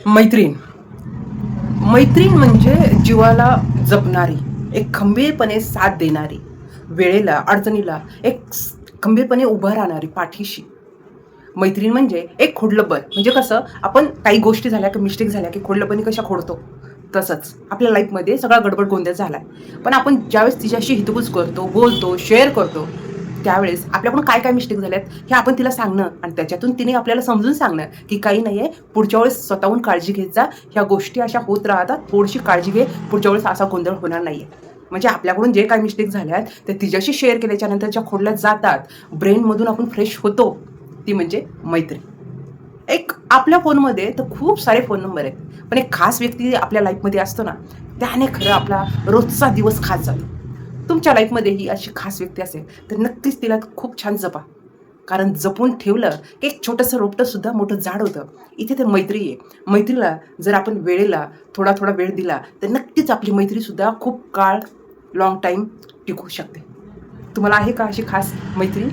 मैत्रीण. मैत्रीण म्हणजे जीवाला जपणारी, एक खंबीरपणे साथ देणारी, वेळेला, अडचणीला खंबीरपणे उभं राहणारी पाठीशी. मैत्रीण म्हणजे एक खोडलंबर. म्हणजे कसं आपण काही गोष्टी झाल्या की मिस्टेक झाल्या की खोडलंपणी कशा खोडतो, तसंच आपल्या लाईफमध्ये सगळा गडबड गोंधळ झालाय. पण आपण ज्यावेळेस तिच्याशी हितगुज करतो, बोलतो, शेअर करतो, त्यावेळेस आपल्याकडून काय-काय मिस्टेक झाल्यात हे आपण तिला सांगणं आणि त्याच्यातून तिने आपल्याला समजून सांगणं, की काही नाहीये, पुढच्या वेळेस स्वतःहून काळजी घेत जा. ह्या गोष्टी अशा होत राहतात. थोडीशी काळजी घे. पुढच्या वेळेस असा गोंधळ होणार नाहीये. म्हणजे आपल्याकडून जे काही मिस्टेक झाल्यात, ते तिच्याशी शेअर केल्याच्या नंतर ज्या खोडल्या जातात, ब्रेनमधून आपण फ्रेश होतो, ती म्हणजे मैत्री. एक आपल्या फोनमध्ये तर खूप सारे फोन नंबर आहेत. पण एक खास व्यक्ती आपल्या लाईफमध्ये असतो ना, त्याने खरं आपला रोजचा दिवस खास जातो. तुमच्या लाईफमध्ये ही अशी खास व्यक्ती असेल, तर नक्कीच तिला खूप छान जपा. कारण जपून ठेवलं, की एक छोटंसं रोपटं सुद्धा मोठं झाड होतं. इथे तर मैत्री आहे. मैत्रीला जर आपण वेळेला थोडा-थोडा वेळ दिला, तर नक्कीच आपली मैत्रीसुद्धा खूप काळ, लाँग टाईम टिकू शकते. तुम्हाला आहे का अशी खास मैत्रीण?